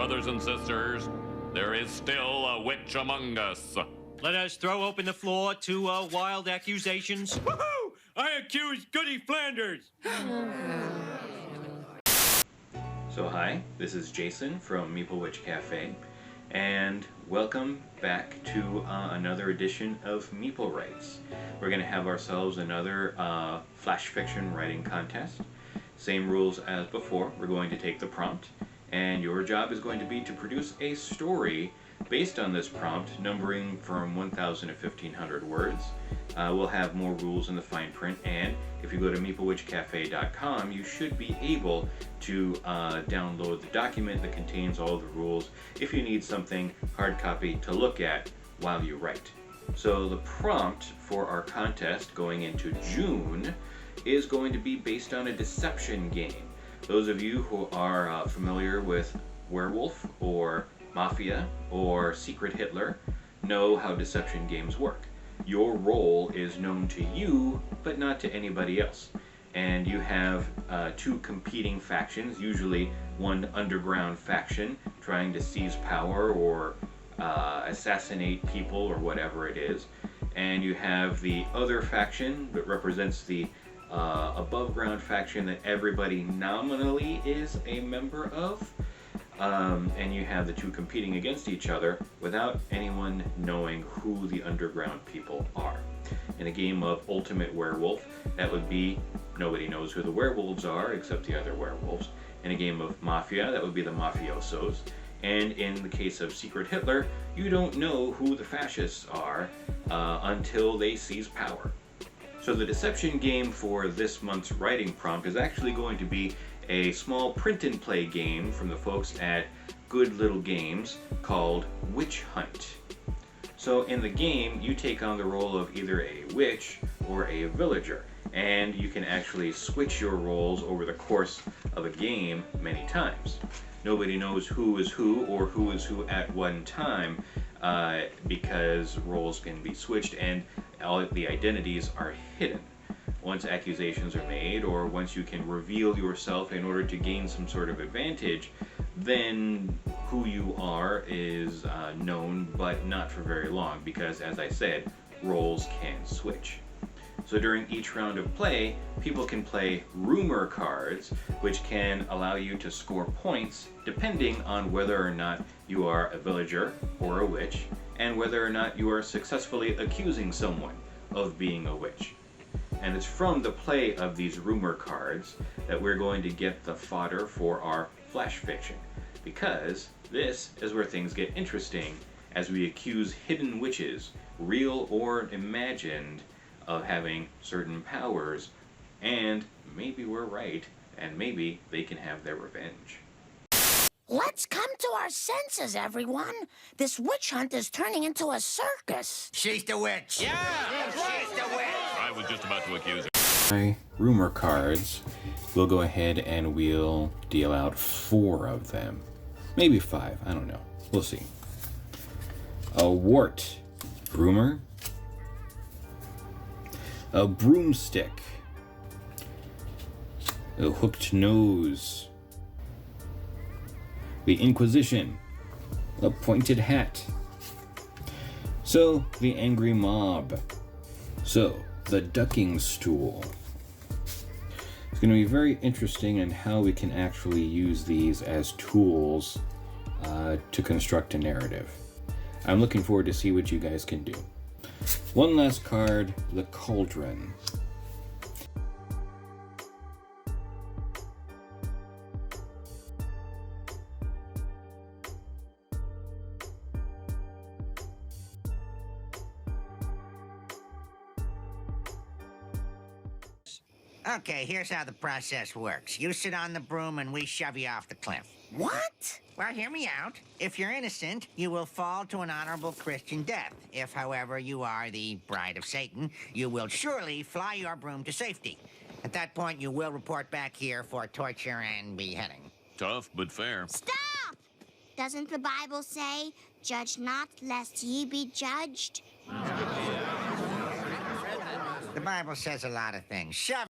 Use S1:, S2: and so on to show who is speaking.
S1: brothers and sisters. There is still a witch among us.
S2: Let us throw open the floor to wild accusations.
S3: Woohoo! I accuse Goody Flanders!
S4: So hi, this is Jason from Meeple Witch Cafe, and welcome back to another edition of Meeple Writes. We're going to have ourselves another flash fiction writing contest. Same rules as before. We're going to take the prompt, and your job is going to be to produce a story based on this prompt, numbering from 1,000 to 1,500 words. We'll have more rules in the fine print, and if you go to meeplewitchcafe.com, you should be able to download the document that contains all the rules if you need something hard copy to look at while you write. So the prompt for our contest going into June is going to be based on a deception game. Those of you who are familiar with Werewolf or Mafia or Secret Hitler know how deception games work. Your role is known to you, but not to anybody else. And you have two competing factions, usually one underground faction trying to seize power or assassinate people or whatever it is. And you have the other faction that represents the above ground faction that everybody nominally is a member of. And you have the two competing against each other without anyone knowing who the underground people are. In a game of Ultimate Werewolf, that would be nobody knows who the werewolves are except the other werewolves. In a game of Mafia, that would be the mafiosos. And in the case of Secret Hitler, you don't know who the fascists are until they seize power. So the deception game for this month's writing prompt is actually going to be a small print and play game from the folks at Good Little Games called Witch Hunt. So in the game, you take on the role of either a witch or a villager, and you can actually switch your roles over the course of a game many times. Nobody knows who is who or who is who at one time because roles can be switched and all the identities are hidden. Once accusations are made, or once you can reveal yourself in order to gain some sort of advantage, then who you are is known, but not for very long, because as I said, roles can switch. So during each round of play, people can play rumor cards, which can allow you to score points depending on whether or not you are a villager or a witch, and whether or not you are successfully accusing someone of being a witch. And it's from the play of these rumor cards that we're going to get the fodder for our flash fiction, because this is where things get interesting as we accuse hidden witches, real or imagined, of having certain powers, and maybe we're right, and maybe they can have their revenge.
S5: Let's come to our senses, everyone. This witch hunt is turning into a circus.
S6: She's the witch.
S3: Yeah!
S6: She's the witch.
S1: I was just about to accuse her.
S4: My rumor cards, we'll go ahead and we'll deal out 4 of them. Maybe 5, I don't know. We'll see. A wart, rumor. A broomstick. A hooked nose. The Inquisition. A pointed hat. So, the angry mob. So, the ducking stool. It's going to be very interesting in how we can actually use these as tools to construct a narrative. I'm looking forward to see what you guys can do. One last card, the Cauldron.
S6: Okay, here's how the process works. You sit on the broom and we shove you off the cliff.
S5: What?
S6: Well, hear me out. If you're innocent, you will fall to an honorable Christian death. If, however, you are the bride of Satan, you will surely fly your broom to safety. At that point, you will report back here for torture and beheading.
S1: Tough, but fair.
S7: Stop! Doesn't the Bible say, judge not lest ye be judged?
S6: The Bible says a lot of things. Shove